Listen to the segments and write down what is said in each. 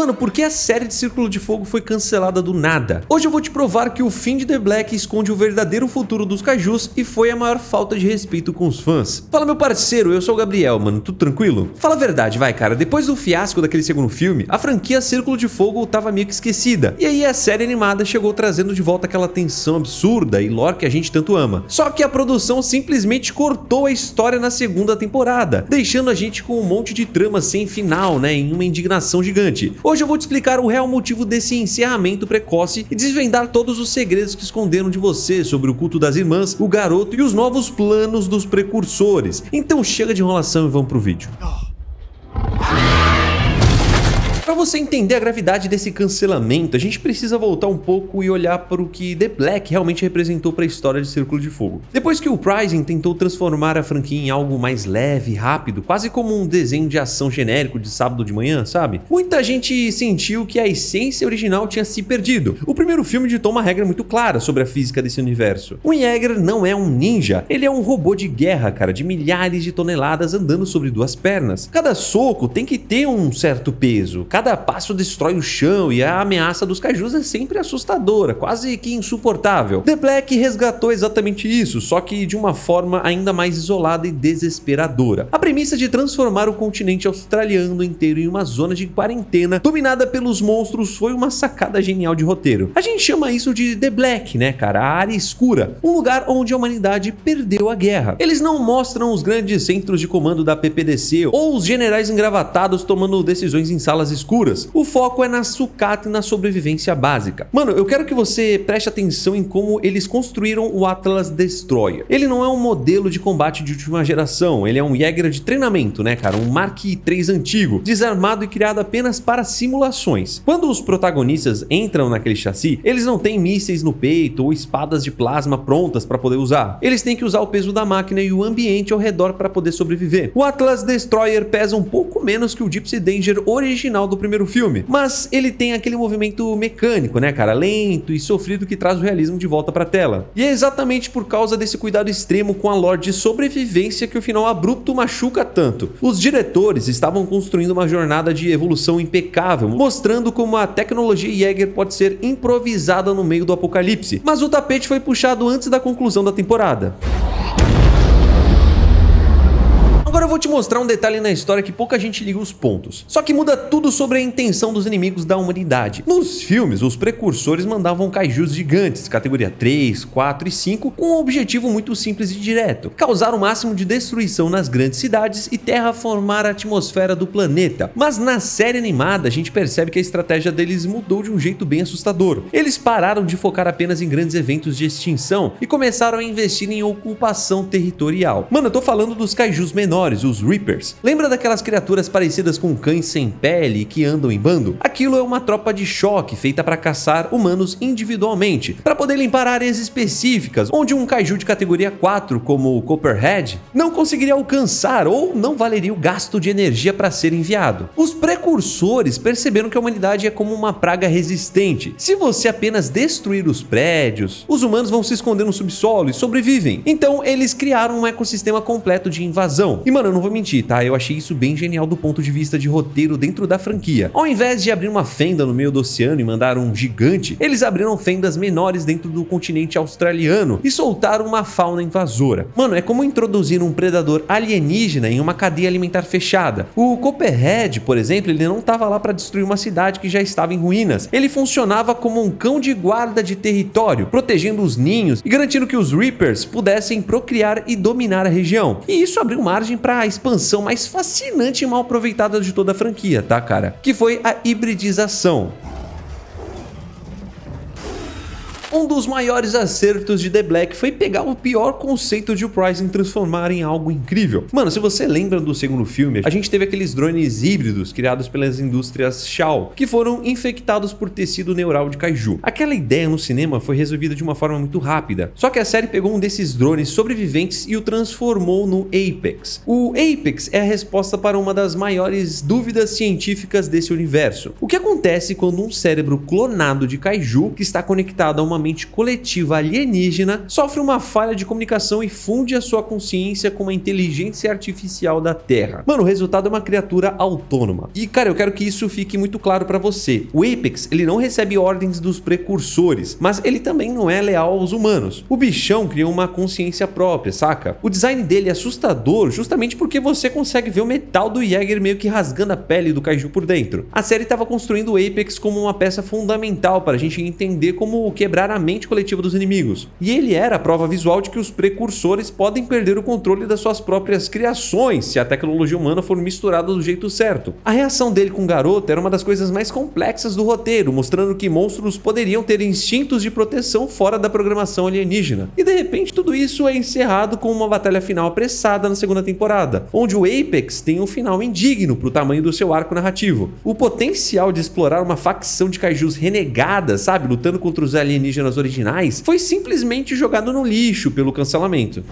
Mano, por que a série de Círculo de Fogo foi cancelada do nada? Hoje eu vou te provar que o fim de The Black esconde o verdadeiro futuro dos kaijus e foi a maior falta de respeito com os fãs. Fala, meu parceiro, eu sou o Gabriel, mano, tudo tranquilo? Fala a verdade, vai, cara, depois do fiasco daquele segundo filme, a franquia Círculo de Fogo tava meio que esquecida, e aí a série animada chegou trazendo de volta aquela tensão absurda e lore que a gente tanto ama. Só que a produção simplesmente cortou a história na segunda temporada, deixando a gente com um monte de trama sem final, né, em uma indignação gigante. Hoje eu vou te explicar o real motivo desse encerramento precoce e desvendar todos os segredos que esconderam de você sobre o culto das irmãs, o garoto e os novos planos dos precursores. Então chega de enrolação e vamos pro vídeo. Para você entender a gravidade desse cancelamento, a gente precisa voltar um pouco e olhar para o que The Black realmente representou para a história de Círculo de Fogo. Depois que o Uprising tentou transformar a franquia em algo mais leve e rápido, quase como um desenho de ação genérico de sábado de manhã, sabe? Muita gente sentiu que a essência original tinha se perdido. O primeiro filme ditou uma regra muito clara sobre a física desse universo. O Jäger não é um ninja, ele é um robô de guerra, cara, de milhares de toneladas andando sobre duas pernas. Cada soco tem que ter um certo peso, cada passo destrói o chão e a ameaça dos kaijus é sempre assustadora, quase que insuportável. The Black resgatou exatamente isso, só que de uma forma ainda mais isolada e desesperadora. A premissa de transformar o continente australiano inteiro em uma zona de quarentena dominada pelos monstros foi uma sacada genial de roteiro. A gente chama isso de The Black, né, cara? A área escura, um lugar onde a humanidade perdeu a guerra. Eles não mostram os grandes centros de comando da PPDC ou os generais engravatados tomando decisões em salas escuras. O foco é na sucata e na sobrevivência básica. Mano, eu quero que você preste atenção em como eles construíram o Atlas Destroyer. Ele não é um modelo de combate de última geração, ele é um Jäger de treinamento, né, cara? Um Mark III antigo, desarmado e criado apenas para simulações. Quando os protagonistas entram naquele chassi, eles não têm mísseis no peito ou espadas de plasma prontas para poder usar. Eles têm que usar o peso da máquina e o ambiente ao redor para poder sobreviver. O Atlas Destroyer pesa um pouco menos que o Gypsy Danger original do primeiro filme, mas ele tem aquele movimento mecânico, né, cara, lento e sofrido que traz o realismo de volta pra tela. E é exatamente por causa desse cuidado extremo com a lore de sobrevivência que o final abrupto machuca tanto. Os diretores estavam construindo uma jornada de evolução impecável, mostrando como a tecnologia Jäger pode ser improvisada no meio do apocalipse, mas o tapete foi puxado antes da conclusão da temporada. Agora eu vou te mostrar um detalhe na história que pouca gente liga os pontos. Só que muda tudo sobre a intenção dos inimigos da humanidade. Nos filmes, os precursores mandavam kaijus gigantes, categoria 3, 4 e 5, com um objetivo muito simples e direto: causar o máximo de destruição nas grandes cidades e terraformar a atmosfera do planeta. Mas na série animada, a gente percebe que a estratégia deles mudou de um jeito bem assustador. Eles pararam de focar apenas em grandes eventos de extinção e começaram a investir em ocupação territorial. Mano, eu tô falando dos kaijus menores, os Reapers. Lembra daquelas criaturas parecidas com cães sem pele que andam em bando? Aquilo é uma tropa de choque feita para caçar humanos individualmente, para poder limpar áreas específicas, onde um kaiju de categoria 4, como o Copperhead, não conseguiria alcançar ou não valeria o gasto de energia para ser enviado. Os precursores perceberam que a humanidade é como uma praga resistente. Se você apenas destruir os prédios, os humanos vão se esconder no subsolo e sobrevivem. Então eles criaram um ecossistema completo de invasão. E mano, eu não vou mentir, tá? Eu achei isso bem genial do ponto de vista de roteiro dentro da franquia. Ao invés de abrir uma fenda no meio do oceano e mandar um gigante, eles abriram fendas menores dentro do continente australiano e soltaram uma fauna invasora. Mano, é como introduzir um predador alienígena em uma cadeia alimentar fechada. O Copperhead, por exemplo, ele não estava lá para destruir uma cidade que já estava em ruínas. Ele funcionava como um cão de guarda de território, protegendo os ninhos e garantindo que os Reapers pudessem procriar e dominar a região. E isso abriu margem para a expansão mais fascinante e mal aproveitada de toda a franquia, tá, cara? Que foi a hibridização. Um dos maiores acertos de The Black foi pegar o pior conceito de Uprising e transformar em algo incrível. Mano, se você lembra do segundo filme, a gente teve aqueles drones híbridos criados pelas indústrias Shaw, que foram infectados por tecido neural de kaiju. Aquela ideia no cinema foi resolvida de uma forma muito rápida, só que a série pegou um desses drones sobreviventes e o transformou no Apex. O Apex é a resposta para uma das maiores dúvidas científicas desse universo. O que acontece quando um cérebro clonado de kaiju, que está conectado a uma mente coletiva alienígena, sofre uma falha de comunicação e funde a sua consciência com uma inteligência artificial da Terra. Mano, o resultado é uma criatura autônoma. E cara, eu quero que isso fique muito claro pra você. O Apex, ele não recebe ordens dos precursores, mas ele também não é leal aos humanos. O bichão cria uma consciência própria, saca? O design dele é assustador justamente porque você consegue ver o metal do Jäger meio que rasgando a pele do Kaiju por dentro. A série estava construindo o Apex como uma peça fundamental para a gente entender como quebrar a mente coletiva dos inimigos. E ele era a prova visual de que os precursores podem perder o controle das suas próprias criações se a tecnologia humana for misturada do jeito certo. A reação dele com o garoto era uma das coisas mais complexas do roteiro, mostrando que monstros poderiam ter instintos de proteção fora da programação alienígena. E de repente tudo isso é encerrado com uma batalha final apressada na segunda temporada, onde o Apex tem um final indigno pro tamanho do seu arco narrativo. O potencial de explorar uma facção de kaijus renegadas, sabe, lutando contra os alienígenas originais, foi simplesmente jogado no lixo pelo cancelamento.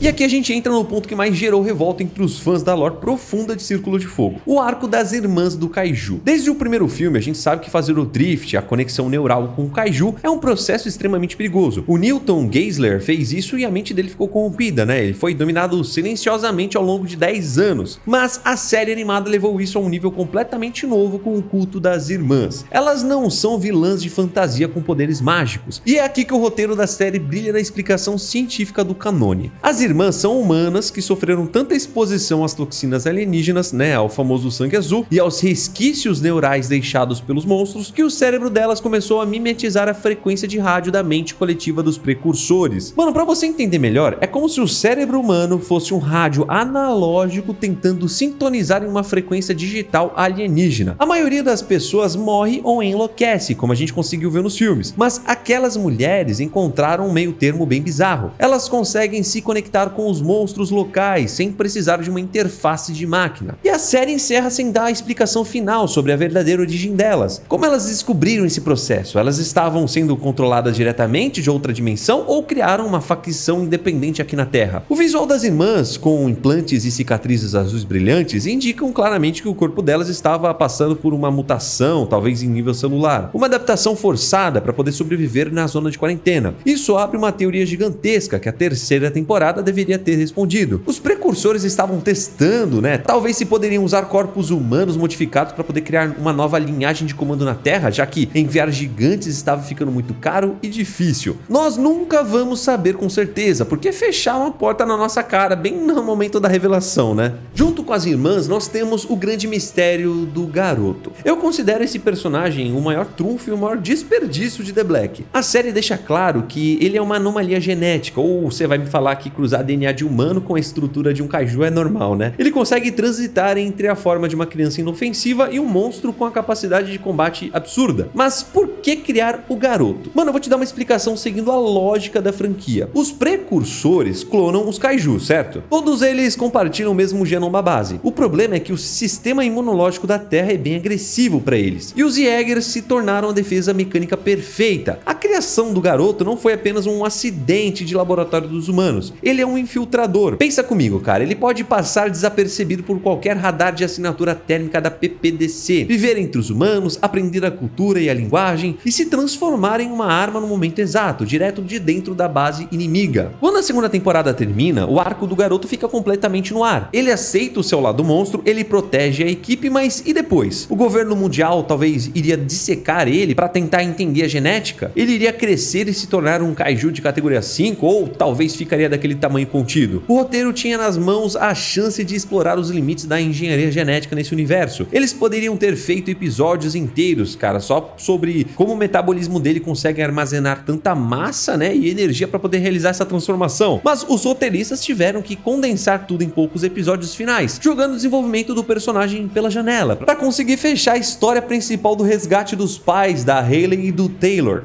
E aqui a gente entra no ponto que mais gerou revolta entre os fãs da lore profunda de Círculo de Fogo: o arco das irmãs do Kaiju. Desde o primeiro filme a gente sabe que fazer o drift, a conexão neural com o Kaiju, é um processo extremamente perigoso. O Newton Geisler fez isso e a mente dele ficou corrompida, né? Ele foi dominado silenciosamente ao longo de 10 anos. Mas a série animada levou isso a um nível completamente novo com o culto das irmãs. Elas não são vilãs de fantasia com poderes mágicos. E é aqui que o roteiro da série brilha na explicação científica do canone. As irmãs são humanas que sofreram tanta exposição às toxinas alienígenas, né, ao famoso sangue azul e aos resquícios neurais deixados pelos monstros, que o cérebro delas começou a mimetizar a frequência de rádio da mente coletiva dos precursores. Mano, pra você entender melhor, é como se o cérebro humano fosse um rádio analógico tentando sintonizar em uma frequência digital alienígena. A maioria das pessoas morre ou enlouquece, como a gente conseguiu ver nos filmes, mas aquelas mulheres encontraram um meio termo bem bizarro. Elas conseguem se conectar com os monstros locais sem precisar de uma interface de máquina. E a série encerra sem dar a explicação final sobre a verdadeira origem delas. Como elas descobriram esse processo? Elas estavam sendo controladas diretamente de outra dimensão ou criaram uma facção independente aqui na Terra? O visual das irmãs, com implantes e cicatrizes azuis brilhantes, indicam claramente que o corpo delas estava passando por uma mutação, talvez em nível celular, uma adaptação forçada para poder sobreviver na zona de quarentena. Isso abre uma teoria gigantesca que a terceira temporada deveria ter respondido. Os precursores estavam testando, né? Talvez se poderiam usar corpos humanos modificados para poder criar uma nova linhagem de comando na Terra, já que enviar gigantes estava ficando muito caro e difícil. Nós nunca vamos saber com certeza, porque fecharam a porta na nossa cara bem no momento da revelação, né? Junto com as irmãs, nós temos o grande mistério do garoto. Eu considero esse personagem o maior trunfo e o maior desperdício de The Black. A série deixa claro que ele é uma anomalia genética, ou você vai me falar que cruzar DNA de humano com a estrutura de um kaiju é normal, né? Ele consegue transitar entre a forma de uma criança inofensiva e um monstro com a capacidade de combate absurda. Mas por que criar o garoto? Mano, eu vou te dar uma explicação seguindo a lógica da franquia. Os precursores clonam os kaiju, certo? Todos eles compartilham o mesmo genoma base. O problema é que o sistema imunológico da Terra é bem agressivo para eles. E os Jägers se tornaram a defesa mecânica perfeita. A criação do garoto não foi apenas um acidente de laboratório dos humanos. Ele é um infiltrador. Pensa comigo, cara, ele pode passar desapercebido por qualquer radar de assinatura térmica da PPDC, viver entre os humanos, aprender a cultura e a linguagem e se transformar em uma arma no momento exato, direto de dentro da base inimiga. Quando a segunda temporada termina, o arco do garoto fica completamente no ar. Ele aceita o seu lado monstro, ele protege a equipe, mas e depois? O governo mundial talvez iria dissecar ele para tentar entender a genética? Ele iria crescer e se tornar um kaiju de categoria 5 ou talvez ficaria daquele tamanho contido? O roteiro tinha nas mãos a chance de explorar os limites da engenharia genética nesse universo. Eles poderiam ter feito episódios inteiros, cara, só sobre como o metabolismo dele consegue armazenar tanta massa, né, e energia para poder realizar essa transformação. Mas os roteiristas tiveram que condensar tudo em poucos episódios finais, jogando o desenvolvimento do personagem pela janela, para conseguir fechar a história principal do resgate dos pais da Hayley e do Taylor.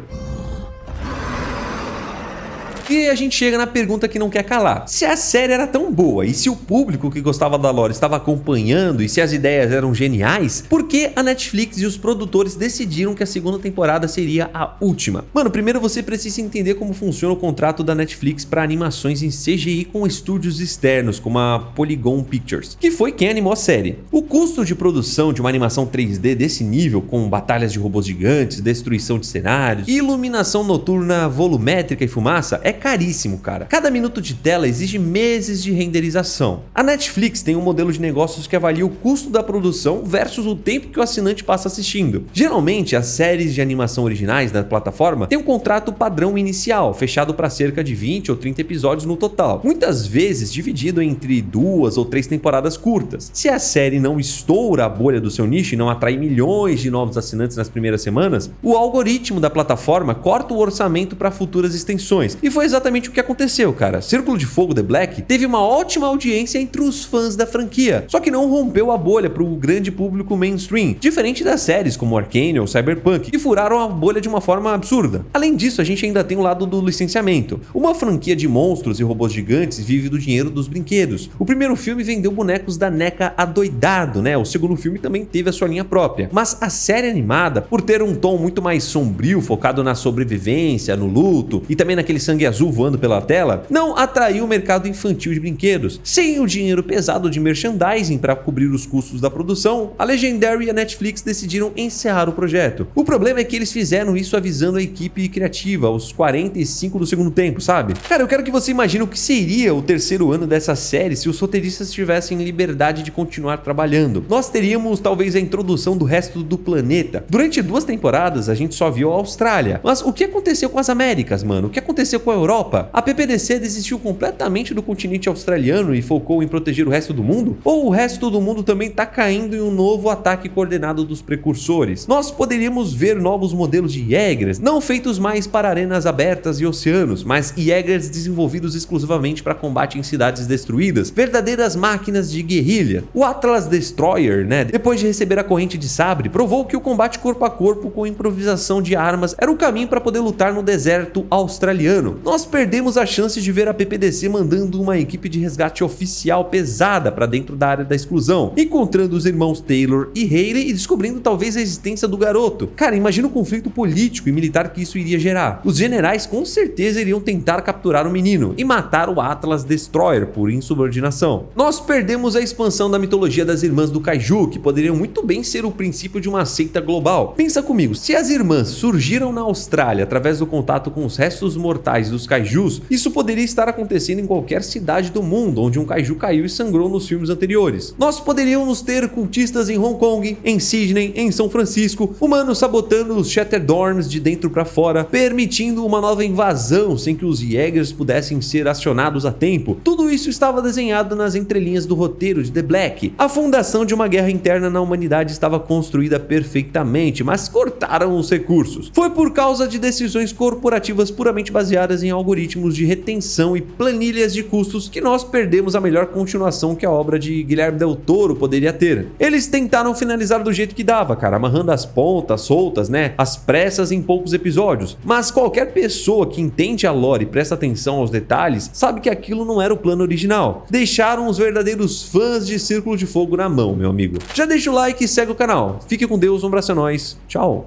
Aqui a gente chega na pergunta que não quer calar. Se a série era tão boa e se o público que gostava da lore estava acompanhando e se as ideias eram geniais, por que a Netflix e os produtores decidiram que a segunda temporada seria a última? Mano, primeiro você precisa entender como funciona o contrato da Netflix para animações em CGI com estúdios externos, como a Polygon Pictures, que foi quem animou a série. O custo de produção de uma animação 3D desse nível, com batalhas de robôs gigantes, destruição de cenários, iluminação noturna volumétrica e fumaça, é caríssimo, cara. Cada minuto de tela exige meses de renderização. A Netflix tem um modelo de negócios que avalia o custo da produção versus o tempo que o assinante passa assistindo. Geralmente, as séries de animação originais da plataforma têm um contrato padrão inicial, fechado para cerca de 20 ou 30 episódios no total, muitas vezes dividido entre 2 ou 3 temporadas curtas. Se a série não estoura a bolha do seu nicho e não atrai milhões de novos assinantes nas primeiras semanas, o algoritmo da plataforma corta o orçamento para futuras extensões. E foi exatamente o que aconteceu, cara. Círculo de Fogo The Black teve uma ótima audiência entre os fãs da franquia, só que não rompeu a bolha para o grande público mainstream, diferente das séries como Arcane ou Cyberpunk, que furaram a bolha de uma forma absurda. Além disso, a gente ainda tem o lado do licenciamento. Uma franquia de monstros e robôs gigantes vive do dinheiro dos brinquedos. O primeiro filme vendeu bonecos da NECA adoidado, né? O segundo filme também teve a sua linha própria. Mas a série animada, por ter um tom muito mais sombrio, focado na sobrevivência, no luto e também naquele sangue azul voando pela tela, não atraiu o mercado infantil de brinquedos. Sem o dinheiro pesado de merchandising para cobrir os custos da produção, a Legendary e a Netflix decidiram encerrar o projeto. O problema é que eles fizeram isso avisando a equipe criativa aos 45 do segundo tempo, sabe? Cara, eu quero que você imagine o que seria o terceiro ano dessa série se os roteiristas tivessem liberdade de continuar trabalhando. Nós teríamos talvez a introdução do resto do planeta. Durante 2 temporadas a gente só viu a Austrália, mas o que aconteceu com as Américas, mano? O que aconteceu com a Europa? A PPDC desistiu completamente do continente australiano e focou em proteger o resto do mundo? Ou o resto do mundo também tá caindo em um novo ataque coordenado dos precursores? Nós poderíamos ver novos modelos de Jaegers, não feitos mais para arenas abertas e oceanos, mas Jaegers desenvolvidos exclusivamente para combate em cidades destruídas, verdadeiras máquinas de guerrilha. O Atlas Destroyer, né, depois de receber a corrente de sabre, provou que o combate corpo a corpo com improvisação de armas era o caminho para poder lutar no deserto australiano. Nós perdemos a chance de ver a PPDC mandando uma equipe de resgate oficial pesada para dentro da área da exclusão, encontrando os irmãos Taylor e Hayley e descobrindo talvez a existência do garoto. Cara, imagina o conflito político e militar que isso iria gerar. Os generais com certeza iriam tentar capturar o menino e matar o Atlas Destroyer por insubordinação. Nós perdemos a expansão da mitologia das irmãs do Kaiju, que poderiam muito bem ser o princípio de uma seita global. Pensa comigo, se as irmãs surgiram na Austrália através do contato com os restos mortais dos Kaijus, isso poderia estar acontecendo em qualquer cidade do mundo onde um Kaiju caiu e sangrou nos filmes anteriores. Nós poderíamos ter cultistas em Hong Kong, em Sydney, em São Francisco, humanos sabotando os Shattered Dorms de dentro para fora, permitindo uma nova invasão sem que os Jaegers pudessem ser acionados a tempo. Tudo isso estava desenhado nas entrelinhas do roteiro de The Black. A fundação de uma guerra interna na humanidade estava construída perfeitamente, mas cortaram os recursos. Foi por causa de decisões corporativas puramente baseadas em algoritmos de retenção e planilhas de custos que nós perdemos a melhor continuação que a obra de Guilherme Del Toro poderia ter. Eles tentaram finalizar do jeito que dava, cara, amarrando as pontas soltas, né, às pressas em poucos episódios. Mas qualquer pessoa que entende a lore e presta atenção aos detalhes sabe que aquilo não era o plano original. Deixaram os verdadeiros fãs de Círculo de Fogo na mão, meu amigo. Já deixa o like e segue o canal. Fique com Deus, um abraço a nós. Tchau.